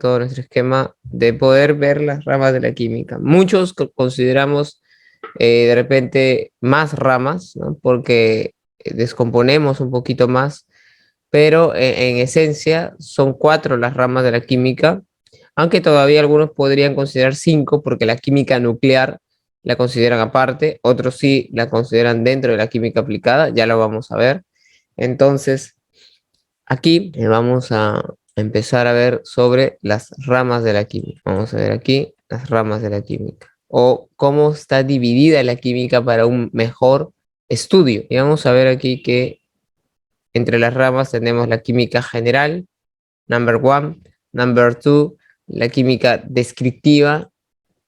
todo nuestro esquema de poder ver las ramas de la química. Muchos consideramos de repente más ramas, ¿no? Porque descomponemos un poquito más, pero en esencia son cuatro las ramas de la química, aunque todavía algunos podrían considerar cinco, porque la química nuclear la consideran aparte, otros sí la consideran dentro de la química aplicada, ya lo vamos a ver. Entonces, aquí vamos a empezar a ver sobre las ramas de la química. Vamos a ver aquí las ramas de la química o cómo está dividida la química para un mejor estudio. Y vamos a ver aquí que entre las ramas tenemos la química general, number one, number two, la química descriptiva,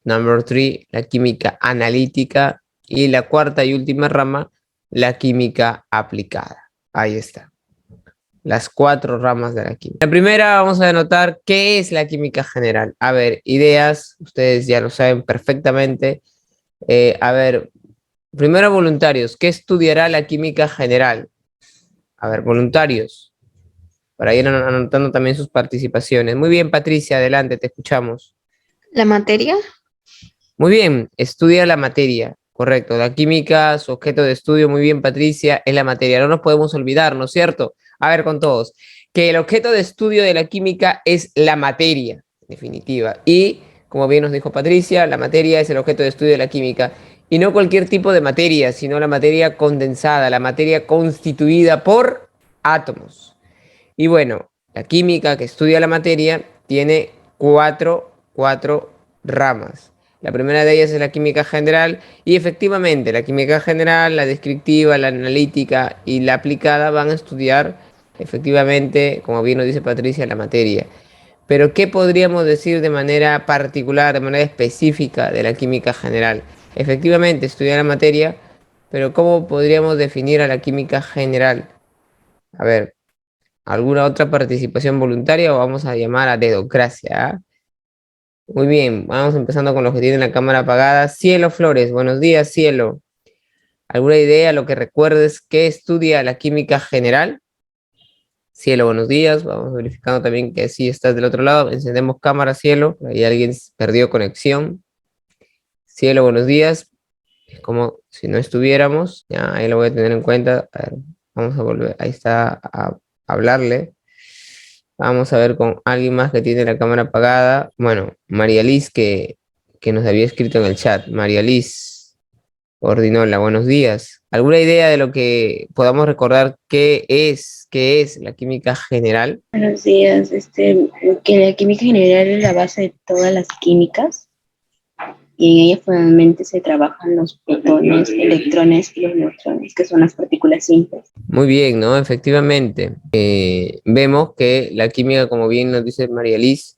number three, la química analítica y la cuarta y última rama, la química aplicada. Ahí está. Las cuatro ramas de la química. La primera vamos a denotar qué es la química general. A ver, ideas, ustedes ya lo saben perfectamente. A ver, primero voluntarios, ¿qué estudiará la química general? A ver, voluntarios, para ir anotando también sus participaciones. Muy bien, Patricia, adelante, te escuchamos. La materia, Muy bien, estudia la materia, correcto. La química, su objeto de estudio, muy bien, Patricia, es la materia. No nos podemos olvidar, ¿no es cierto? A ver, con todos, que el objeto de estudio de la química es la materia, en definitiva. Y, como bien nos dijo Patricia, la materia es el objeto de estudio de la química. Y no cualquier tipo de materia, sino la materia condensada, la materia constituida por átomos. Y bueno, la química que estudia la materia tiene cuatro ramas. La primera de ellas es la química general y efectivamente la química general, la descriptiva, la analítica y la aplicada van a estudiar efectivamente, como bien nos dice Patricia, la materia. Pero ¿qué podríamos decir de manera particular, de manera específica de la química general? Efectivamente, estudia la materia, pero ¿cómo podríamos definir a la química general? A ver, ¿alguna otra participación voluntaria o vamos a llamar a dedocracia? ¿Ah? Muy bien, vamos empezando con los que tienen la cámara apagada. Cielo Flores, buenos días, Cielo. ¿Alguna idea, lo que recuerdes, qué estudia la química general? Cielo, buenos días. Vamos verificando también que sí estás del otro lado. Encendemos cámara, Cielo. Ahí alguien perdió conexión. Cielo, buenos días. Es como si no estuviéramos. Ya, ahí lo voy a tener en cuenta. A ver, vamos a volver. Ahí está a hablarle. Vamos a ver con alguien más que tiene la cámara apagada. Bueno, María Liz, que nos había escrito en el chat. María Liz Ordinola, buenos días. ¿Alguna idea de lo que podamos recordar qué es la química general? buenos días. Que la química general es la base de todas las químicas y en ella fundamentalmente se trabajan los protones, electrones y los neutrones, que son las partículas simples. Muy bien, ¿no? Efectivamente. Vemos que la química, como bien nos dice María Liz,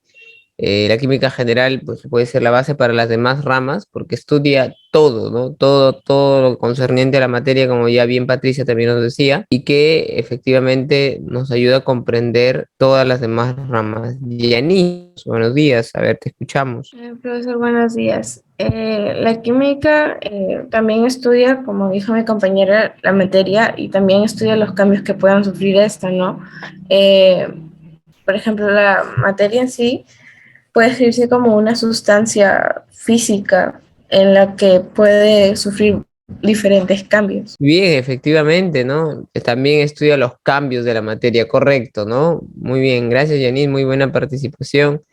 la química general pues, puede ser la base para las demás ramas porque estudia todo, ¿no? Todo lo concerniente a la materia, como ya bien Patricia también nos decía, y que efectivamente nos ayuda a comprender todas las demás ramas. Yanis, buenos días, a ver, te escuchamos. Profesor, buenos días. La química también estudia, como dijo mi compañera, la materia y también estudia los cambios que puedan sufrir esta, ¿no? Por ejemplo, la materia en sí puede escribirse como una sustancia física en la que puede sufrir diferentes cambios. Bien, efectivamente, ¿no? También estudia los cambios de la materia, correcto, ¿no? Muy bien, gracias, Yanis, muy buena participación.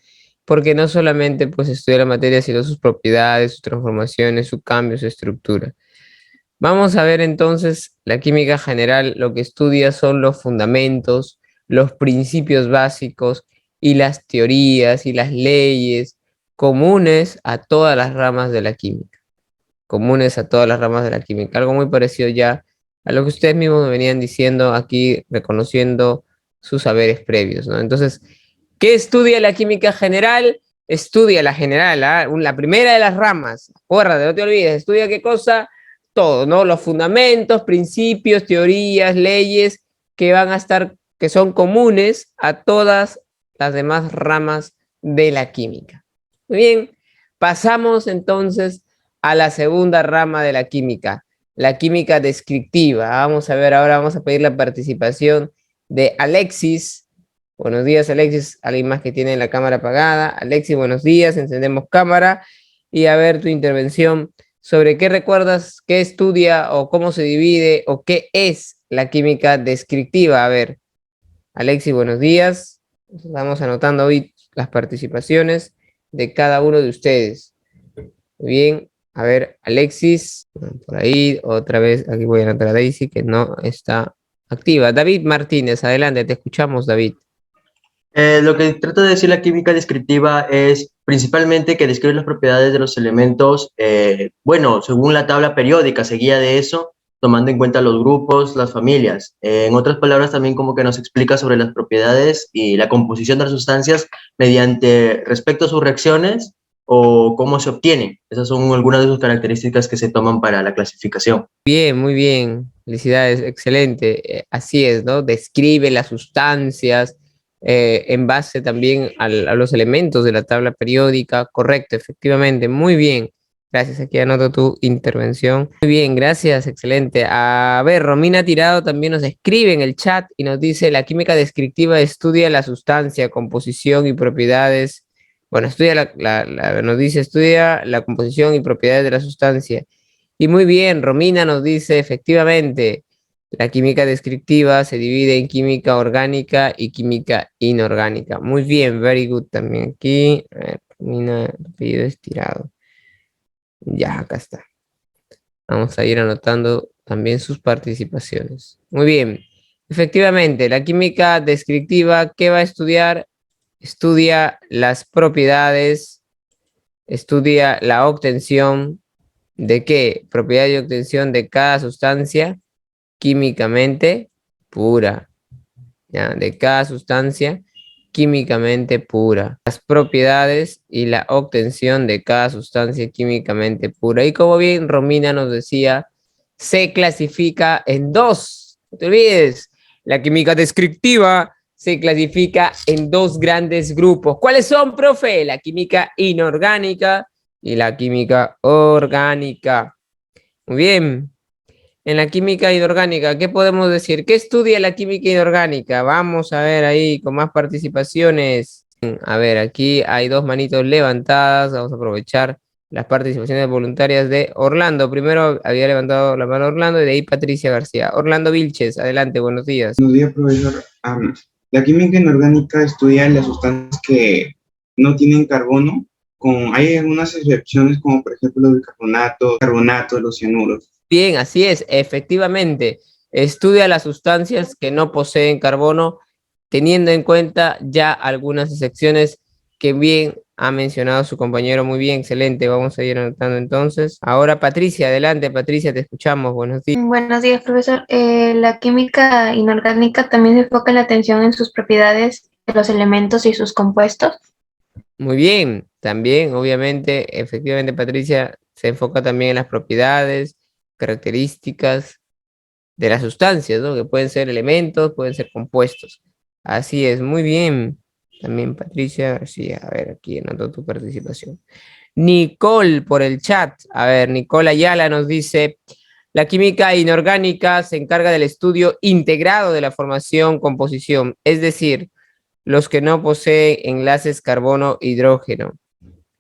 Porque no solamente pues estudia la materia, sino sus propiedades, sus transformaciones, su cambio, su estructura. Vamos a ver entonces la química general, lo que estudia son los fundamentos, los principios básicos y las teorías y las leyes comunes a todas las ramas de la química, comunes a todas las ramas de la química, algo muy parecido ya a lo que ustedes mismos me venían diciendo aquí, reconociendo sus saberes previos, ¿no? Entonces, ¿qué estudia la química general? Estudia la general, ¿ah? La primera de las ramas. Acuérdate, no te olvides, estudia qué cosa, todo, ¿no? Los fundamentos, principios, teorías, leyes que van a estar, que son comunes a todas las demás ramas de la química. Muy bien, pasamos entonces a la segunda rama de la química descriptiva. Vamos a ver, ahora vamos a pedir la participación de Alexis Buenos días, Alexis. Alguien más que tiene la cámara apagada. Alexis, buenos días. Encendemos cámara. Y a ver tu intervención sobre qué recuerdas, qué estudia o cómo se divide o qué es la química descriptiva. A ver, Alexis, buenos días. Vamos anotando hoy las participaciones de cada uno de ustedes. Muy bien. A ver, Alexis, por ahí, otra vez, aquí voy a anotar a Daisy, que no está activa. David Martínez, adelante, te escuchamos, David. Lo que trata de decir la química descriptiva es principalmente que describe las propiedades de los elementos, bueno, según la tabla periódica, se guía de eso, tomando en cuenta los grupos, las familias. En otras palabras, también como que nos explica sobre las propiedades y la composición de las sustancias mediante respecto a sus reacciones o cómo se obtienen. Esas son algunas de sus características que se toman para la clasificación. Bien, muy bien. Felicidades, excelente. Así es, ¿no? Describe las sustancias en base también a los elementos de la tabla periódica. Correcto, efectivamente. Muy bien. Gracias, aquí anoto tu intervención. Muy bien, gracias, excelente. A ver, Romina Tirado también nos escribe en el chat y nos dice, la química descriptiva estudia la sustancia, composición y propiedades. Bueno, nos dice, estudia la composición y propiedades de la sustancia. Y muy bien, Romina nos dice, efectivamente, la química descriptiva se divide en química orgánica y química inorgánica. Muy bien, very good también aquí. A ver, Romina, el apellido estirado. Ya, acá está. Vamos a ir anotando también sus participaciones. Muy bien. Efectivamente, la química descriptiva, ¿qué va a estudiar? Estudia las propiedades, estudia la obtención. ¿De qué? Propiedad y obtención de cada sustancia químicamente pura. ¿Ya? De cada sustancia químicamente pura. Las propiedades y la obtención de cada sustancia químicamente pura. Y como bien Romina nos decía, se clasifica en dos. No te olvides, la química descriptiva se clasifica en dos grandes grupos. ¿Cuáles son, profe? La química inorgánica y la química orgánica. Muy bien. En la química inorgánica, ¿qué podemos decir? ¿Qué estudia la química inorgánica? Vamos a ver ahí con más participaciones. A ver, aquí hay dos manitos levantadas. Vamos a aprovechar las participaciones voluntarias de Orlando. Primero había levantado la mano Orlando y de ahí Patricia García. Orlando Vilches, adelante, buenos días. Buenos días, profesor. La química inorgánica estudia las sustancias que no tienen carbono, hay algunas excepciones como por ejemplo los bicarbonatos, los cianuros. Bien, así es, efectivamente. Estudia las sustancias que no poseen carbono, teniendo en cuenta ya algunas excepciones que bien ha mencionado su compañero. Muy bien, excelente. Vamos a ir anotando entonces. Ahora Patricia, adelante, Patricia, te escuchamos. Buenos días. Buenos días, profesor. La química inorgánica también se enfoca la atención en sus propiedades de los elementos y sus compuestos. Muy bien, también, obviamente, efectivamente, Patricia se enfoca también en las propiedades, características de las sustancias, ¿no? Que pueden ser elementos, pueden ser compuestos. Así es, muy bien. También Patricia García, a ver, aquí anoto tu participación. Nicole por el chat, a ver, Nicole Ayala nos dice, la química inorgánica se encarga del estudio integrado de la formación-composición, es decir, los que no poseen enlaces carbono-hidrógeno.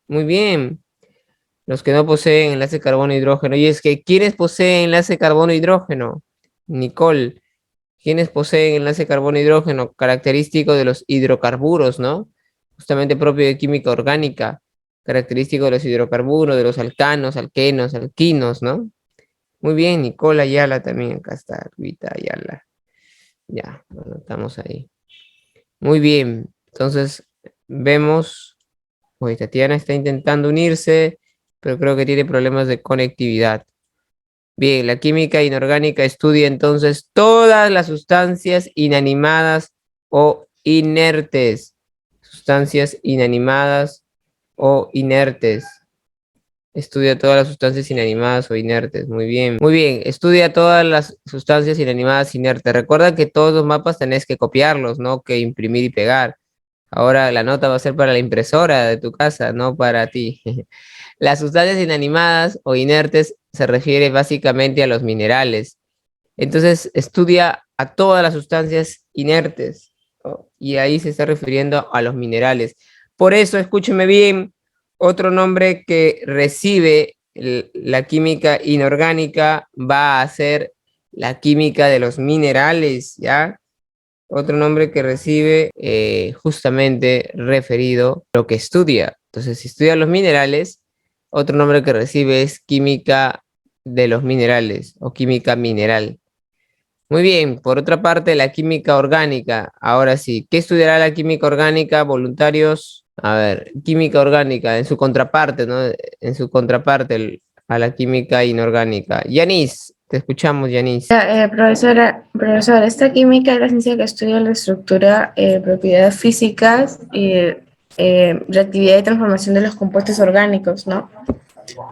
Muy bien, los que no poseen enlace carbono-hidrógeno. Y es que, ¿quiénes poseen enlace carbono-hidrógeno? Nicole, ¿quiénes poseen enlace carbono-hidrógeno? Característico de los hidrocarburos, ¿no? Justamente propio de química orgánica, característico de los hidrocarburos, de los alcanos, alquenos, alquinos, ¿no? Muy bien, Nicole Ayala también, acá está, Rita Ayala. Ya, lo anotamos ahí. Muy bien, entonces vemos, hoy Tatiana está intentando unirse, pero creo que tiene problemas de conectividad. Bien, la química inorgánica estudia entonces todas las sustancias inanimadas o inertes. Sustancias inanimadas o inertes. Estudia todas las sustancias inanimadas o inertes. Muy bien. Muy bien. Estudia todas las sustancias inanimadas inertes. Recuerda que todos los mapas tenés que copiarlos, no que imprimir y pegar. Ahora la nota va a ser para la impresora de tu casa, no para ti. Las sustancias inanimadas o inertes se refiere básicamente a los minerales. Entonces estudia a todas las sustancias inertes. y ahí se está refiriendo a los minerales. Por eso, escúcheme bien, otro nombre que recibe la química inorgánica va a ser la química de los minerales, ¿ya? Otro nombre que recibe justamente referido a lo que estudia. Entonces, si estudia los minerales, otro nombre que recibe es química de los minerales o química mineral. Muy bien, por otra parte, la química orgánica. Ahora sí, ¿qué estudiará la química orgánica, voluntarios? A ver, química orgánica, en su contraparte, ¿no? En su contraparte a la química inorgánica. Yanis, te escuchamos, Yanis. Profesora, esta química es la ciencia que estudia la estructura, propiedades físicas y reactividad y transformación de los compuestos orgánicos, ¿no?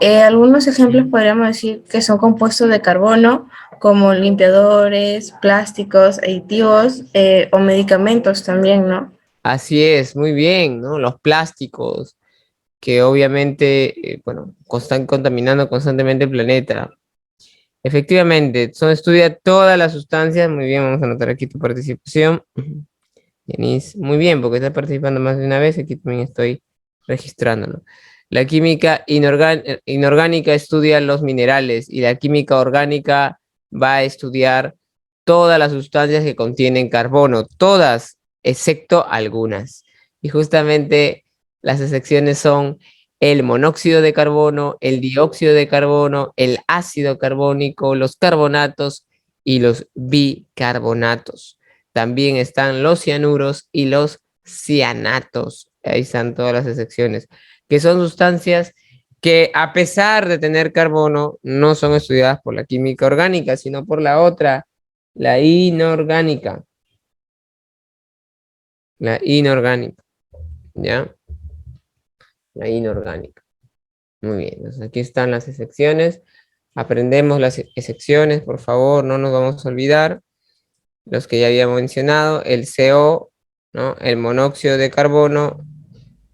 Algunos ejemplos podríamos decir que son compuestos de carbono, como limpiadores, plásticos, aditivos o medicamentos también, ¿no? Así es, muy bien, ¿no? Los plásticos, que obviamente, bueno, están contaminando constantemente el planeta. Efectivamente, estudia todas las sustancias. Muy bien, vamos a anotar aquí tu participación. Yanis, muy bien, porque estás participando más de una vez, aquí también estoy registrándolo. La química inorgánica estudia los minerales y la química orgánica va a estudiar todas las sustancias que contienen carbono, todas, excepto algunas. Y justamente las excepciones son el monóxido de carbono, el dióxido de carbono, el ácido carbónico, los carbonatos y los bicarbonatos. También están los cianuros y los cianatos. Ahí están todas las excepciones, que son sustancias que a pesar de tener carbono, no son estudiadas por la química orgánica, sino por la otra, la inorgánica. La inorgánica, ¿ya? La inorgánica. Muy bien, entonces aquí están las excepciones. Aprendemos las excepciones, por favor, no nos vamos a olvidar. Los que ya había mencionado, el CO, ¿no? El monóxido de carbono,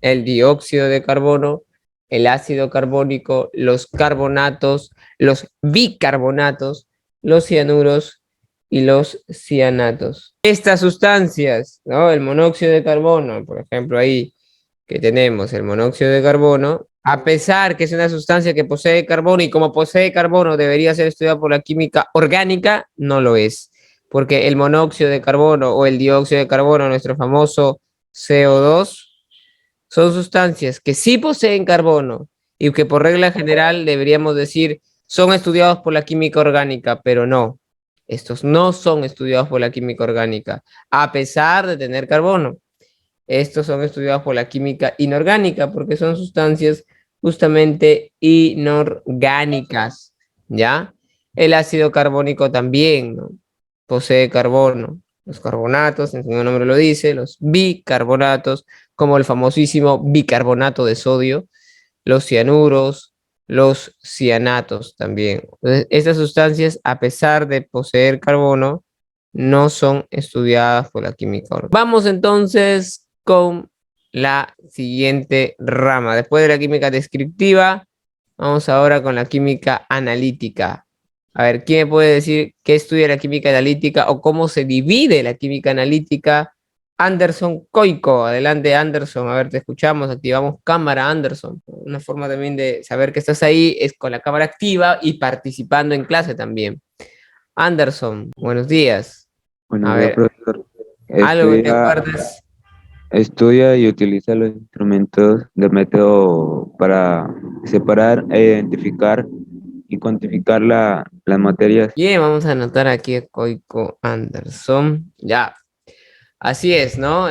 el dióxido de carbono, el ácido carbónico, los carbonatos, los bicarbonatos, los cianuros y los cianatos. Estas sustancias, ¿no? El monóxido de carbono, por ejemplo, ahí que tenemos el monóxido de carbono, a pesar que es una sustancia que posee carbono y como posee carbono debería ser estudiada por la química orgánica, no lo es, porque el monóxido de carbono o el dióxido de carbono, nuestro famoso CO2, son sustancias que sí poseen carbono y que por regla general deberíamos decir son estudiados por la química orgánica, pero no, estos no son estudiados por la química orgánica, a pesar de tener carbono. Estos son estudiados por la química inorgánica porque son sustancias justamente inorgánicas, ¿ya? El ácido carbónico también, ¿no? Posee carbono. Los carbonatos, en su nombre lo dice, los bicarbonatos, como el famosísimo bicarbonato de sodio, los cianuros, los cianatos también. Entonces, estas sustancias, a pesar de poseer carbono, no son estudiadas por la química orgánica. Vamos entonces con la siguiente rama. Después de la química descriptiva, vamos ahora con la química analítica. A ver, ¿quién me puede decir qué estudia la química analítica o cómo se divide la química analítica? Anderson Coico, adelante Anderson, a ver, te escuchamos, activamos cámara Anderson. Una forma también de saber que estás ahí es con la cámara activa y participando en clase también. Anderson, buenos días. Buenos A días, ver, profesor. algo que te acuerdes. Estudia y utiliza los instrumentos de método para separar e identificar y cuantificar las materias. Bien, vamos a anotar aquí a Coico Anderson. Ya, así es, ¿no?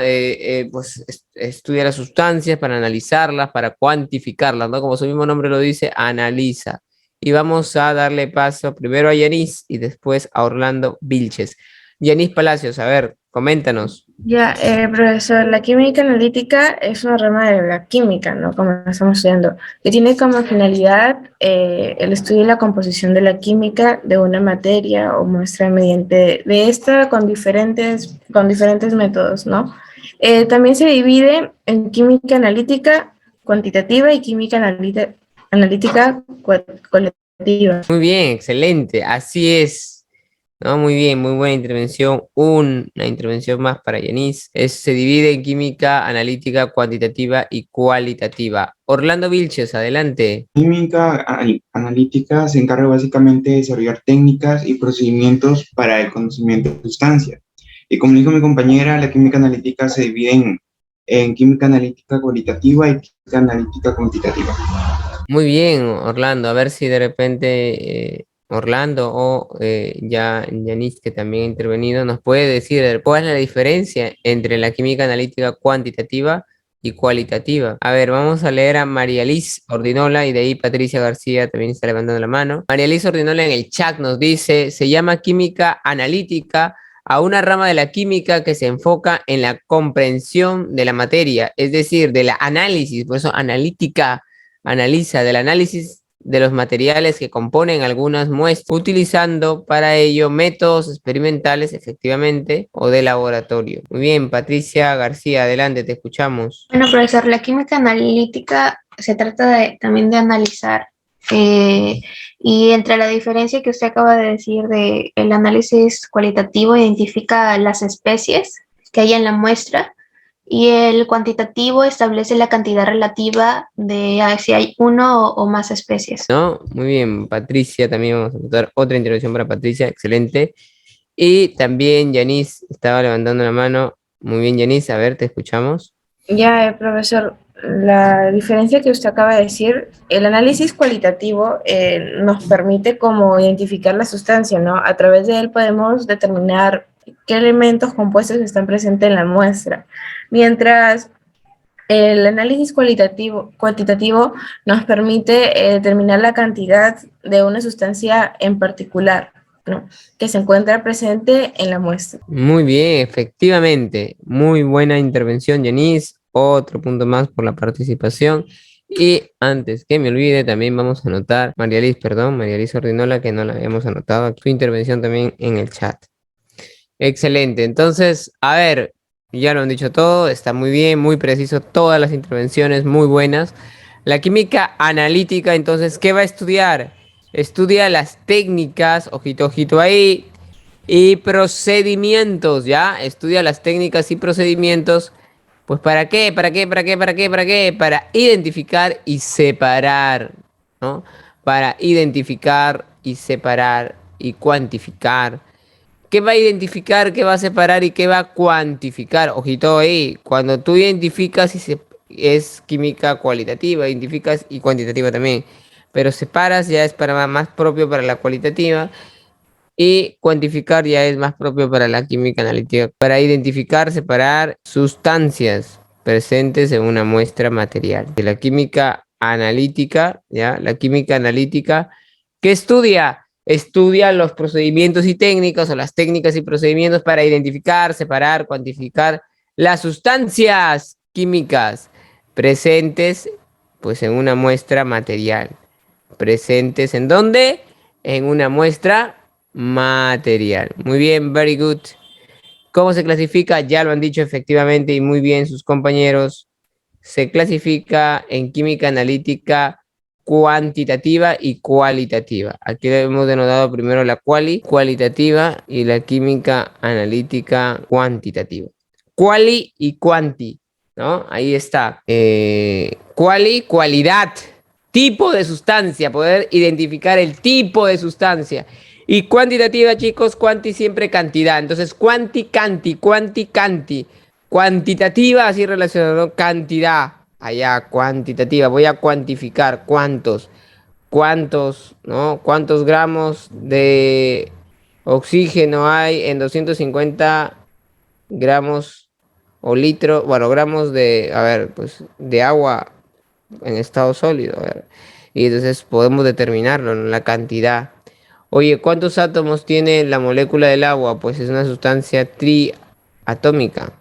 Pues estudia las sustancias para analizarlas, para cuantificarlas, ¿no? Como su mismo nombre lo dice, analiza. Y vamos a darle paso primero a Yanis y después a Orlando Vilches. Yanis Palacios, a ver, coméntanos. Ya, profesor, la química analítica es una rama de la química, ¿no? Como estamos estudiando, que tiene como finalidad el estudio y la composición de la química de una materia o muestra mediante de esta con diferentes métodos, ¿no? También se divide en química analítica cuantitativa y química analítica cualitativa. Muy bien, excelente, así es. No, muy bien, muy buena intervención. Una intervención más para Yanis. Se divide en química analítica, cuantitativa y cualitativa. Orlando Vilches, adelante. Química analítica se encarga básicamente de desarrollar técnicas y procedimientos para el conocimiento de sustancias. Y como dijo mi compañera, la química analítica se divide en química analítica cualitativa y química analítica cuantitativa. Muy bien, Orlando. A ver si de repente Orlando o Yanis, que también ha intervenido, nos puede decir cuál es la diferencia entre la química analítica cuantitativa y cualitativa. A ver, vamos a leer a María Liz Ordinola y de ahí Patricia García también está levantando la mano. María Liz Ordinola en el chat nos dice, se llama química analítica a una rama de la química que se enfoca en la comprensión de la materia, es decir, de la análisis, por eso analítica analiza del análisis de los materiales que componen algunas muestras, utilizando para ello métodos experimentales efectivamente o de laboratorio. Muy bien, Patricia García, adelante, te escuchamos. Bueno, profesor, la química analítica se trata también de analizar. Y entre la diferencia que usted acaba de decir de el análisis cualitativo identifica las especies que hay en la muestra y el cuantitativo establece la cantidad relativa de si hay uno o más especies. ¿No? Muy bien, Patricia, también vamos a notar otra intervención para Patricia, excelente. Y también Yanis estaba levantando la mano. Muy bien, Yanis, a ver, te escuchamos. Ya, profesor, la diferencia que usted acaba de decir, el análisis cualitativo nos permite como identificar la sustancia, ¿no? A través de él podemos determinar qué elementos compuestos están presentes en la muestra, mientras el análisis cuantitativo nos permite determinar la cantidad de una sustancia en particular, ¿no? Que se encuentra presente en la muestra. Muy bien, efectivamente. Muy buena intervención, Yanis. Otro punto más por la participación. Y antes que me olvide, también vamos a anotar, María Liz Ordinola, que no la habíamos anotado, su intervención también en el chat. Excelente. Entonces, a ver, ya lo han dicho todo, está muy bien, muy preciso, todas las intervenciones muy buenas. La química analítica, entonces, ¿qué va a estudiar? Estudia las técnicas, ojito, ojito ahí, y procedimientos, ¿ya? Estudia las técnicas y procedimientos. Pues ¿para qué? ¿Para qué? ¿Para qué? ¿Para qué? ¿Para qué? Para identificar y separar, ¿no? Para identificar y separar y cuantificar. ¿Qué va a identificar, qué va a separar y qué va a cuantificar? Ojito ahí, cuando tú identificas es química cualitativa, identificas y cuantitativa también, pero separas ya es para más propio para la cualitativa y cuantificar ya es más propio para la química analítica, para identificar, separar sustancias presentes en una muestra material. De la química analítica, ¿ya? La química analítica, ¿qué estudia? Estudia los procedimientos y técnicas o las técnicas y procedimientos para identificar, separar, cuantificar las sustancias químicas presentes pues en una muestra material. ¿Presentes en dónde? En una muestra material. Muy bien, very good. ¿Cómo se clasifica? Ya lo han dicho efectivamente y muy bien sus compañeros. Se clasifica en química analítica cuantitativa y cualitativa. Aquí hemos denotado primero la cualitativa y la química analítica cuantitativa. Quali y quanti, ¿no? Ahí está. Cualidad, tipo de sustancia, poder identificar el tipo de sustancia. Y cuantitativa, chicos, cuanti siempre cantidad. Entonces, cuanti, canti, cuanti, canti. Cuantitativa, así relacionado, cantidad. Allá, cuantitativa. Voy a cuantificar cuántos, ¿no? ¿Cuántos gramos de oxígeno hay en 250 gramos o litros, bueno, gramos de, a ver, pues, de agua en estado sólido? A ver. Y entonces podemos determinarlo, ¿no? La cantidad. Oye, ¿cuántos átomos tiene la molécula del agua? Pues es una sustancia triatómica.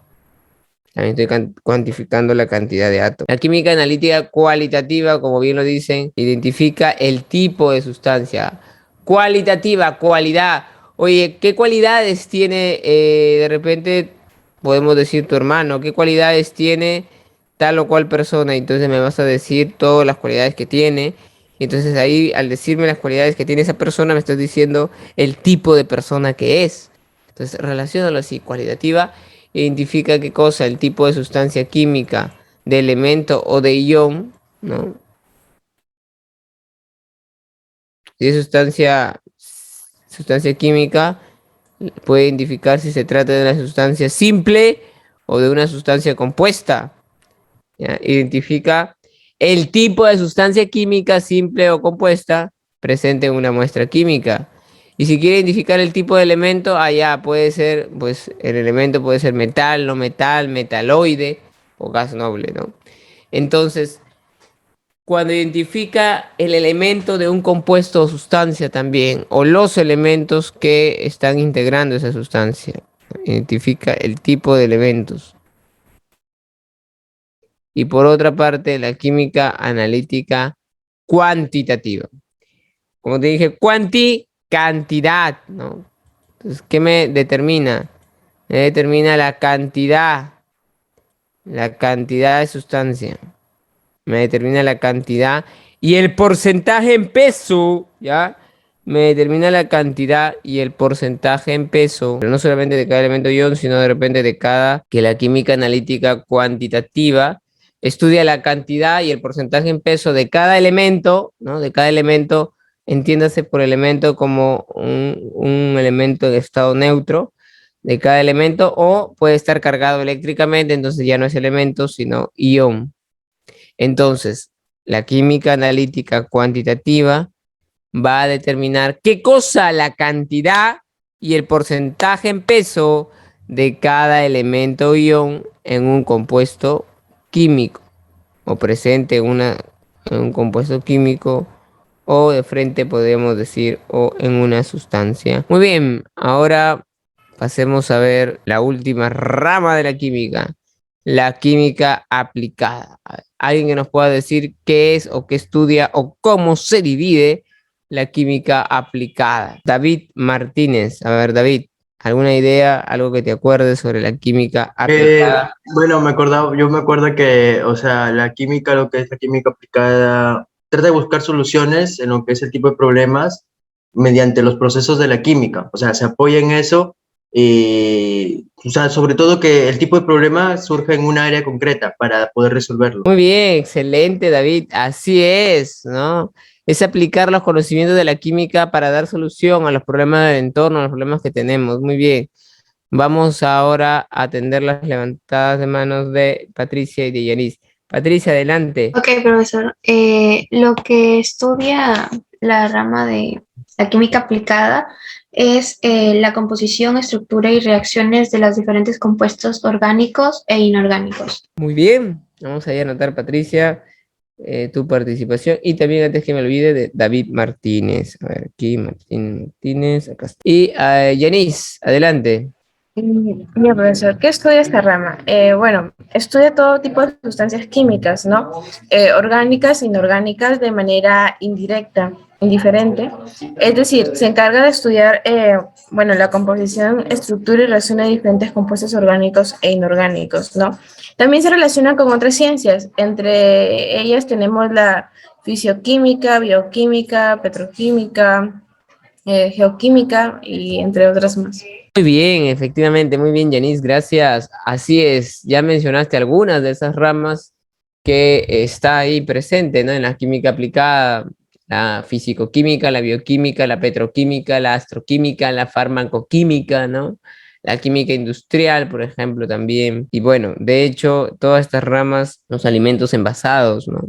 También estoy cuantificando la cantidad de átomos. La química analítica cualitativa, como bien lo dicen, identifica el tipo de sustancia. Cualitativa, cualidad. Oye, ¿qué cualidades tiene de repente, podemos decir tu hermano, qué cualidades tiene tal o cual persona? Entonces me vas a decir todas las cualidades que tiene Y entonces ahí, al decirme las cualidades que tiene esa persona, me estás diciendo el tipo de persona que es. Entonces, relaciónalo así, cualitativa, identifica qué cosa, el tipo de sustancia química, de elemento o de ion, ¿no? Si es sustancia química, puede identificar si se trata de una sustancia simple o de una sustancia compuesta. ¿Ya? Identifica el tipo de sustancia química simple o compuesta presente en una muestra química. Y si quiere identificar el tipo de elemento, allá puede ser, pues el elemento puede ser metal, no metal, metaloide o gas noble, ¿no? Entonces, cuando identifica el elemento de un compuesto o sustancia también, o los elementos que están integrando esa sustancia, identifica el tipo de elementos. Y por otra parte, la química analítica cuantitativa. Como te dije, cantidad, ¿no? Entonces, ¿qué me determina? Me determina la cantidad de sustancia. Me determina la cantidad y el porcentaje en peso, ¿ya? Me determina la cantidad y el porcentaje en peso, pero no solamente de cada elemento ion, sino de repente de cada, que la química analítica cuantitativa estudia la cantidad y el porcentaje en peso de cada elemento, ¿no? De cada elemento, entiéndase por elemento como un elemento en estado neutro de cada elemento, o puede estar cargado eléctricamente, entonces ya no es elemento, sino ion. Entonces, la química analítica cuantitativa va a determinar qué cosa, la cantidad y el porcentaje en peso de cada elemento o ion en un compuesto químico, o presente en un compuesto químico, o de frente podemos decir, o en una sustancia. Muy bien, ahora pasemos a ver la última rama de la química aplicada. Alguien que nos pueda decir qué es o qué estudia o cómo se divide la química aplicada. David Martínez. A ver, David, ¿alguna idea, algo que te acuerdes sobre la química aplicada? Bueno, yo me acuerdo que, o sea, la química, lo que es la química aplicada, trata de buscar soluciones en lo que es el tipo de problemas mediante los procesos de la química. O sea, se apoya en eso y, o sea, sobre todo que el tipo de problema surge en un área concreta para poder resolverlo. Muy bien, excelente, David. Así es, ¿no? Es aplicar los conocimientos de la química para dar solución a los problemas del entorno, a los problemas que tenemos. Muy bien. Vamos ahora a atender las levantadas de manos de Patricia y de Yanis. Patricia, adelante. Ok, profesor. Lo que estudia la rama de la química aplicada es la composición, estructura y reacciones de los diferentes compuestos orgánicos e inorgánicos. Muy bien. Vamos a ir a anotar, Patricia, tu participación. Y también, antes que me olvide, de David Martínez. A ver, aquí, Martínez, acá está. Y Yanis, adelante. Bien, profesor, ¿qué estudia esta rama? Bueno, estudia todo tipo de sustancias químicas, ¿no? Orgánicas, inorgánicas, de manera indirecta, indiferente. Es decir, se encarga de estudiar, bueno, la composición, estructura y relación de diferentes compuestos orgánicos e inorgánicos, ¿no? También se relaciona con otras ciencias. Entre ellas tenemos la fisioquímica, bioquímica, petroquímica, geoquímica y entre otras más. Muy bien, efectivamente, muy bien, Yanis, gracias. Así es, ya mencionaste algunas de esas ramas que está ahí presente, ¿no? En la química aplicada, la fisicoquímica, la bioquímica, la petroquímica, la astroquímica, la farmacoquímica, ¿no? La química industrial, por ejemplo, también. Y bueno, de hecho, todas estas ramas, los alimentos envasados, ¿no?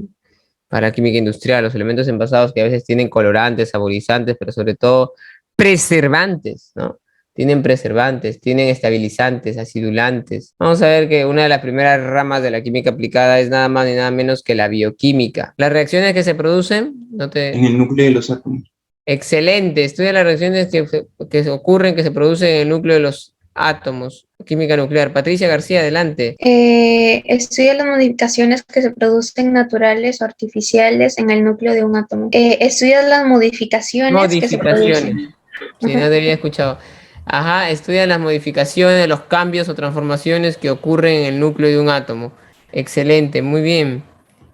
Para química industrial, los elementos envasados que a veces tienen colorantes, saborizantes, pero sobre todo preservantes, ¿no? Tienen preservantes, tienen estabilizantes, acidulantes. Vamos a ver que una de las primeras ramas de la química aplicada es nada más ni nada menos que la bioquímica. Las reacciones que se producen, En el núcleo de los átomos. Excelente, estudia las reacciones que ocurren, que se producen en el núcleo de los átomos. Química nuclear. Patricia García, adelante. Estudia las modificaciones que se producen naturales o artificiales en el núcleo de un átomo. Estudia las modificaciones que se producen. Si no te había escuchado. Ajá, estudia las modificaciones, los cambios o transformaciones que ocurren en el núcleo de un átomo. Excelente, muy bien.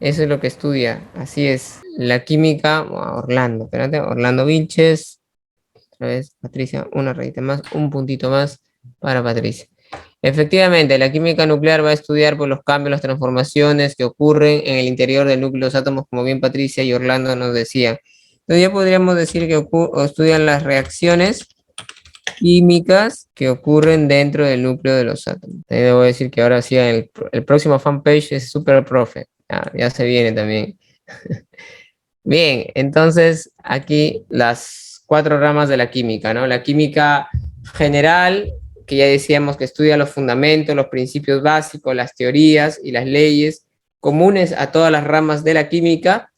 Eso es lo que estudia, así es. La química, Orlando, espérate, Orlando Vilches, otra vez, Patricia, una rayita más, un puntito más para Patricia. Efectivamente, la química nuclear va a estudiar por los cambios, las transformaciones que ocurren en el interior del núcleo de los átomos, como bien Patricia y Orlando nos decían. Entonces ya podríamos decir que estudian las reacciones químicas que ocurren dentro del núcleo de los átomos. También debo decir que ahora sí, el próximo fanpage es Super Profe. Ya se viene también. Bien, entonces aquí las 4 ramas de la química, ¿no? La química general, que ya decíamos que estudia los fundamentos, los principios básicos, las teorías y las leyes comunes a todas las ramas de la química.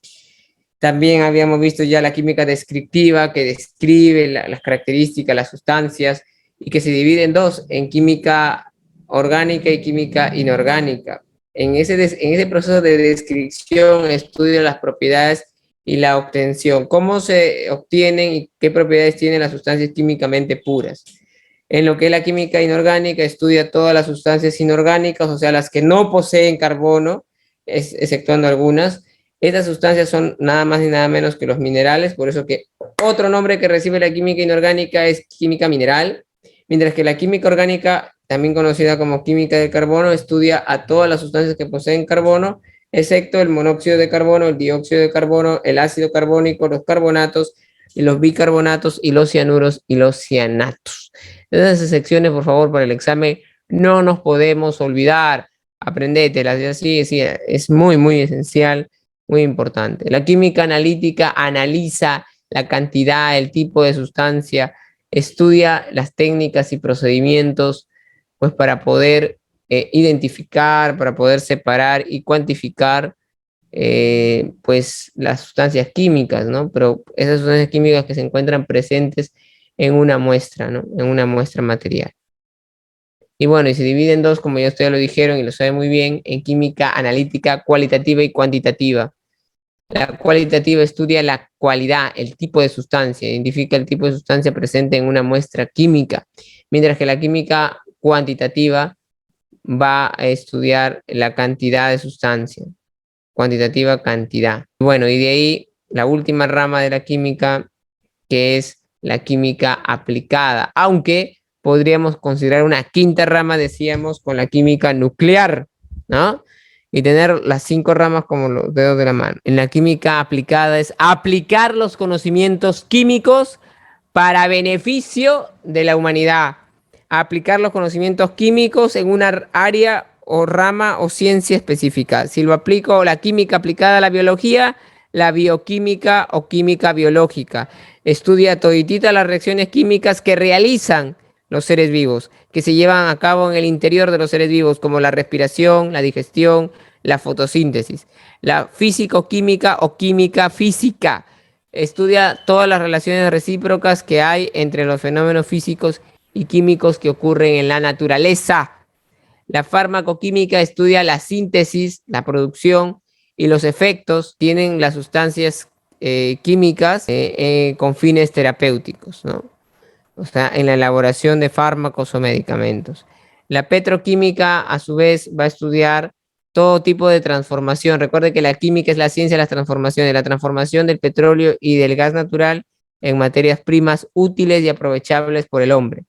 También habíamos visto ya la química descriptiva, que describe las características, las sustancias, y que se divide en dos, en química orgánica y química inorgánica. En ese proceso de descripción, estudio las propiedades y la obtención, cómo se obtienen y qué propiedades tienen las sustancias químicamente puras. En lo que es la química inorgánica, estudia todas las sustancias inorgánicas, o sea, las que no poseen carbono, exceptuando algunas. Estas sustancias son nada más ni nada menos que los minerales, por eso que otro nombre que recibe la química inorgánica es química mineral, mientras que la química orgánica, también conocida como química del carbono, estudia a todas las sustancias que poseen carbono, excepto el monóxido de carbono, el dióxido de carbono, el ácido carbónico, los carbonatos, y los bicarbonatos y los cianuros y los cianatos. Esas secciones, por favor, para el examen no nos podemos olvidar. Aprendételas, así, sí, es muy, muy esencial, muy importante. La química analítica analiza la cantidad, el tipo de sustancia, estudia las técnicas y procedimientos, pues para poder identificar, para poder separar y cuantificar pues las sustancias químicas, ¿no? Pero esas sustancias químicas que se encuentran presentes en una muestra, ¿no? En una muestra material. Y bueno, y se divide en dos, como ya ustedes lo dijeron y lo saben muy bien, en química analítica cualitativa y cuantitativa. La cualitativa estudia la cualidad, el tipo de sustancia, identifica el tipo de sustancia presente en una muestra química, mientras que la química cuantitativa va a estudiar la cantidad de sustancia, cuantitativa cantidad. Bueno, y de ahí la última rama de la química, que es la química aplicada, aunque podríamos considerar una quinta rama, decíamos, con la química nuclear, ¿no? Y tener las 5 ramas como los dedos de la mano. En la química aplicada es aplicar los conocimientos químicos para beneficio de la humanidad. Aplicar los conocimientos químicos en una área o rama o ciencia específica. Si lo aplico la química aplicada a la biología, la bioquímica o química biológica. Estudia toditita las reacciones químicas que realizan los seres vivos, que se llevan a cabo en el interior de los seres vivos, como la respiración, la digestión, la fotosíntesis. La físico-química o química física estudia todas las relaciones recíprocas que hay entre los fenómenos físicos y químicos que ocurren en la naturaleza. La farmacoquímica estudia la síntesis, la producción y los efectos que tienen las sustancias químicas con fines terapéuticos, ¿no? O sea, en la elaboración de fármacos o medicamentos. La petroquímica, a su vez, va a estudiar todo tipo de transformación. Recuerde que la química es la ciencia de las transformaciones, la transformación del petróleo y del gas natural en materias primas útiles y aprovechables por el hombre.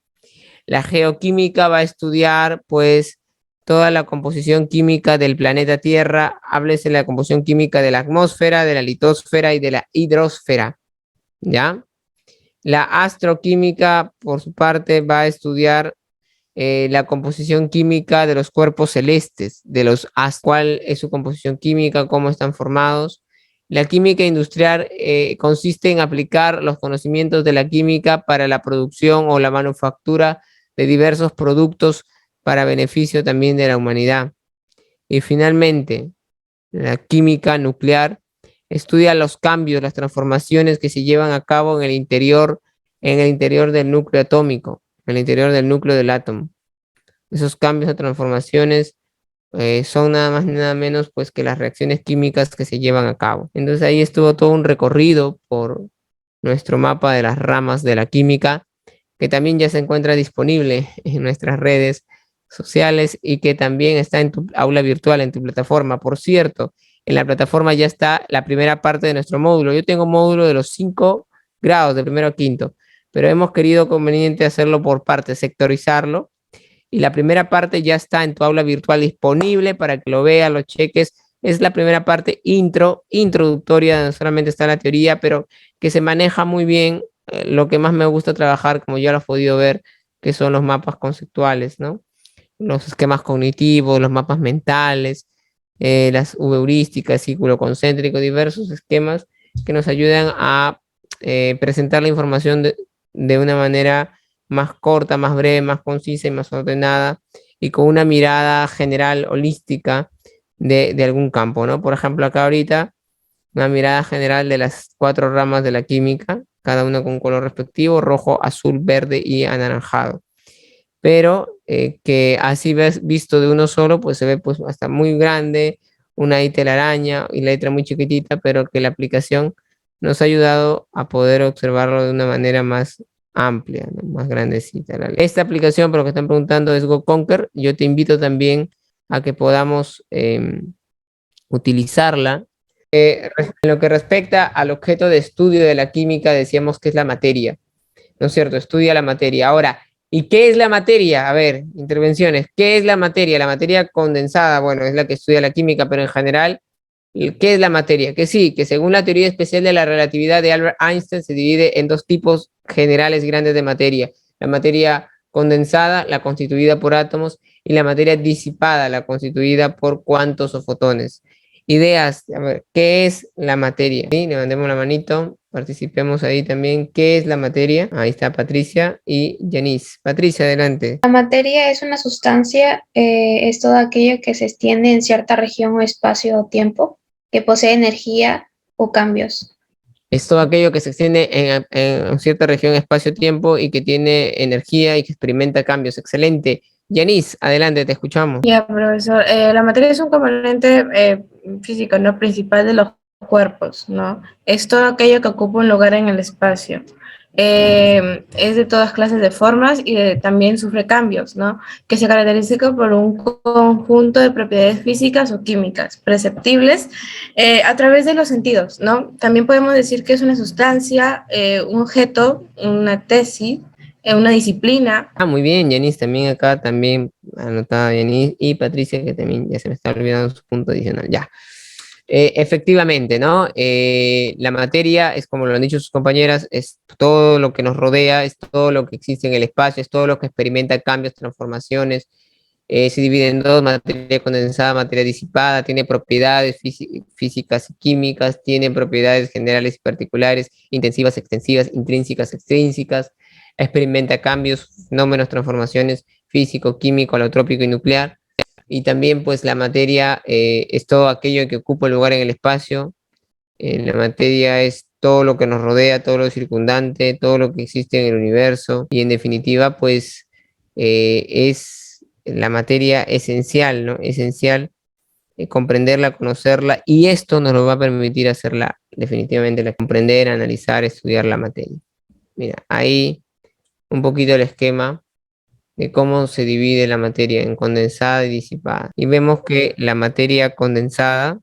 La geoquímica va a estudiar, pues, toda la composición química del planeta Tierra, háblese de la composición química de la atmósfera, de la litosfera y de la hidrosfera, ¿ya? La astroquímica, por su parte, va a estudiar la composición química de los cuerpos celestes, de los astros, cuál es su composición química, cómo están formados. La química industrial consiste en aplicar los conocimientos de la química para la producción o la manufactura de diversos productos para beneficio también de la humanidad. Y finalmente, la química nuclear estudia los cambios, las transformaciones que se llevan a cabo en el interior del núcleo atómico, en el interior del núcleo del átomo. Esos cambios o transformaciones son nada más ni nada menos pues que las reacciones químicas que se llevan a cabo. Entonces ahí estuvo todo un recorrido por nuestro mapa de las ramas de la química, que también ya se encuentra disponible en nuestras redes sociales y que también está en tu aula virtual, en tu plataforma. Por cierto, en la plataforma ya está la primera parte de nuestro módulo. Yo tengo módulo de los 5 grados, de primero a quinto, pero hemos querido conveniente hacerlo por partes, sectorizarlo. Y la primera parte ya está en tu aula virtual disponible para que lo veas, lo cheques. Es la primera parte introductoria, donde solamente está la teoría, pero que se maneja muy bien. Lo que más me gusta trabajar, como ya lo has podido ver, que son los mapas conceptuales, ¿no? Los esquemas cognitivos, los mapas mentales, las heurísticas, círculo concéntrico, diversos esquemas que nos ayudan a presentar la información de una manera más corta, más breve, más concisa y más ordenada, y con una mirada general, holística, de algún campo, ¿no? Por ejemplo, acá ahorita, una mirada general de las 4 ramas de la química, cada una con un color respectivo: rojo, azul, verde y anaranjado. Pero que así visto de uno solo, pues se ve pues hasta muy grande, una telaraña y la letra muy chiquitita, pero que la aplicación nos ha ayudado a poder observarlo de una manera más amplia, ¿no? Más grandecita. Esta aplicación, por lo que están preguntando, es GoConquer. Yo te invito también a que podamos utilizarla. En lo que respecta al objeto de estudio de la química, decíamos que es la materia, ¿no es cierto? Estudia la materia. Ahora, ¿y qué es la materia? A ver, intervenciones. ¿Qué es la materia? La materia condensada, bueno, es la que estudia la química, pero en general, ¿qué es la materia? Que sí, que según la teoría especial de la relatividad de Albert Einstein, se divide en 2 tipos generales grandes de materia: la materia condensada, la constituida por átomos, y la materia disipada, la constituida por cuantos o fotones. Ideas, a ver, ¿qué es la materia? ¿Sí? Levantemos la manito, participemos ahí también. ¿Qué es la materia? Ahí está Patricia y Yanis. Patricia, adelante. La materia es una sustancia, es todo aquello que se extiende en cierta región o espacio o tiempo, que posee energía o cambios. Es todo aquello que se extiende en cierta región, espacio, tiempo, y que tiene energía y que experimenta cambios. Excelente. Yanis, adelante, te escuchamos. Ya, profesor, la materia es un componente físico, ¿no? Principal de los cuerpos, ¿no? Es todo aquello que ocupa un lugar en el espacio. Es de todas clases de formas y también sufre cambios, ¿no? Que se caracteriza por un conjunto de propiedades físicas o químicas perceptibles a través de los sentidos, ¿no? También podemos decir que es una sustancia, un objeto, una tesis, una disciplina. Ah, muy bien, Yanis, también acá, también anotada Yanis, y Patricia, que también ya se me está olvidando su punto adicional. Ya. Efectivamente, ¿no? La materia es, como lo han dicho sus compañeras, es todo lo que nos rodea, es todo lo que existe en el espacio, es todo lo que experimenta cambios, transformaciones. Se divide en 2: materia condensada, materia disipada. Tiene propiedades físicas y químicas, tiene propiedades generales y particulares, intensivas, extensivas, intrínsecas, extrínsecas. Experimenta cambios, fenómenos, transformaciones físico, químico, alotrópico y nuclear. Y también pues la materia es todo aquello que ocupa el lugar en el espacio. La materia es todo lo que nos rodea, todo lo circundante, todo lo que existe en el universo, y en definitiva pues es la materia esencial, ¿no? Esencial comprenderla, conocerla, y esto nos lo va a permitir hacerla definitivamente, la comprender, analizar, estudiar la materia. Mira, ahí un poquito el esquema de cómo se divide la materia en condensada y disipada. Y vemos que la materia condensada,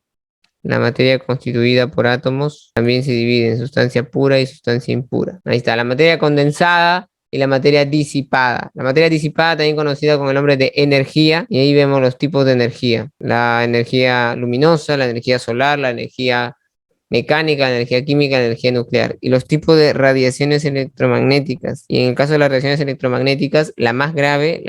la materia constituida por átomos, también se divide en sustancia pura y sustancia impura. Ahí está, la materia condensada y la materia disipada. La materia disipada, también conocida con el nombre de energía, y ahí vemos los tipos de energía: la energía luminosa, la energía solar, la energía mecánica, energía química, energía nuclear, y los tipos de radiaciones electromagnéticas. Y en el caso de las radiaciones electromagnéticas, la más grave,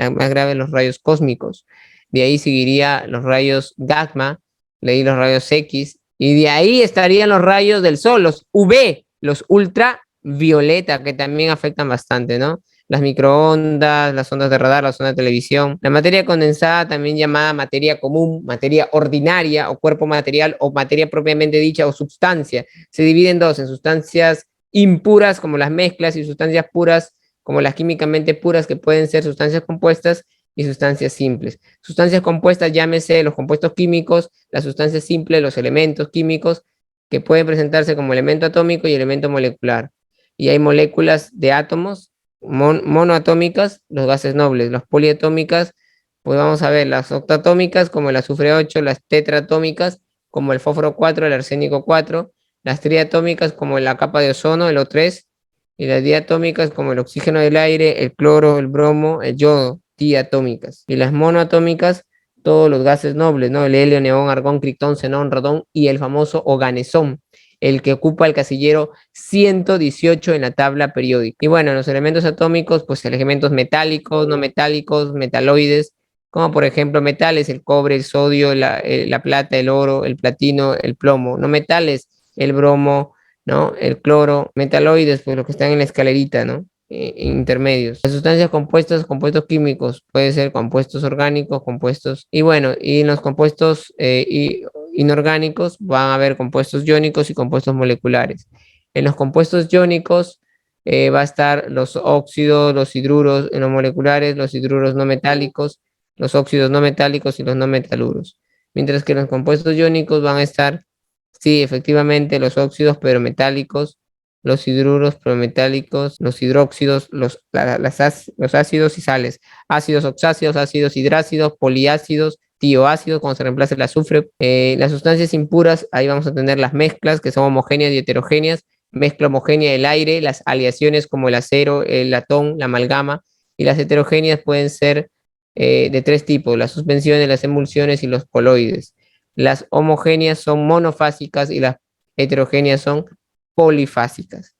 los rayos cósmicos. De ahí seguiría los rayos gamma, de ahí los rayos X, y de ahí estarían los rayos del sol, los UV, los ultravioleta, que también afectan bastante, ¿no? Las microondas, las ondas de radar, las ondas de televisión. La materia condensada, también llamada materia común, materia ordinaria o cuerpo material, o materia propiamente dicha, o sustancia, se divide en 2: en sustancias impuras como las mezclas, y sustancias puras como las químicamente puras, que pueden ser sustancias compuestas y sustancias simples. Sustancias compuestas, llámese los compuestos químicos; las sustancias simples, los elementos químicos, que pueden presentarse como elemento atómico y elemento molecular. Y hay moléculas de átomos monoatómicas, los gases nobles; las poliatómicas, pues vamos a ver las octatómicas como el azufre 8, las tetraatómicas, como el fósforo 4, el arsénico 4, las triatómicas como la capa de ozono, el O3, y las diatómicas como el oxígeno del aire, el cloro, el bromo, el yodo, diatómicas. Y las monoatómicas, todos los gases nobles, ¿no? El helio, neón, argón, criptón, xenón, radón y el famoso oganesón, el que ocupa el casillero 118 en la tabla periódica. Y bueno, los elementos atómicos, pues elementos metálicos, no metálicos, metaloides, como por ejemplo metales, el cobre, el sodio, la plata, el oro, el platino, el plomo. No metales, el bromo, ¿no? El cloro, metaloides, pues los que están en la escalerita, ¿no? Intermedios. Las sustancias compuestas, compuestos químicos, puede ser compuestos orgánicos, compuestos, y bueno, y en los compuestos inorgánicos van a haber compuestos iónicos y compuestos moleculares. En los compuestos iónicos va a estar los óxidos, los hidruros, en los moleculares, los hidruros no metálicos, los óxidos no metálicos y los no metaluros. Mientras que en los compuestos iónicos van a estar, sí, efectivamente, los óxidos pero metálicos, los hidruros prometálicos, los hidróxidos, los ácidos y sales, ácidos oxácidos, ácidos hidrácidos, poliácidos, tioácidos, cuando se reemplaza el azufre. Las sustancias impuras, ahí vamos a tener las mezclas, que son homogéneas y heterogéneas, mezcla homogénea del aire, las aleaciones como el acero, el latón, la amalgama, y las heterogéneas pueden ser de tres tipos, las suspensiones, las emulsiones y los coloides. Las homogéneas son monofásicas y las heterogéneas son polifásicas,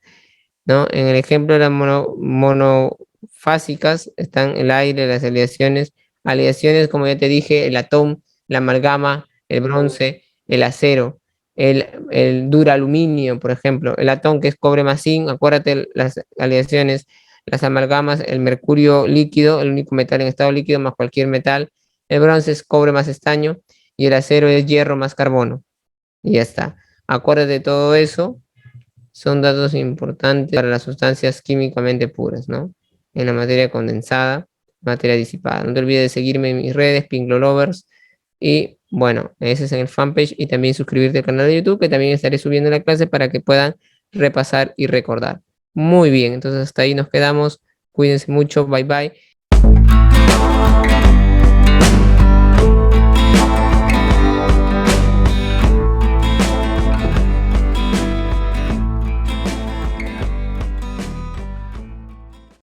¿no? En el ejemplo de las monofásicas están el aire, las aleaciones como ya te dije, el atón, la amalgama, el bronce, el acero, el duraluminio, por ejemplo, el atón que es cobre más zinc, acuérdate las aleaciones, las amalgamas, el mercurio líquido, el único metal en estado líquido más cualquier metal, el bronce es cobre más estaño y el acero es hierro más carbono. Y ya está. Acuérdate de todo eso, son datos importantes para las sustancias químicamente puras, ¿no? En la materia condensada, materia disipada. No te olvides de seguirme en mis redes, Pinklolovers, y bueno, ese es en el fanpage, y también suscribirte al canal de YouTube, que también estaré subiendo la clase para que puedan repasar y recordar. Muy bien, entonces hasta ahí nos quedamos. Cuídense mucho, bye bye.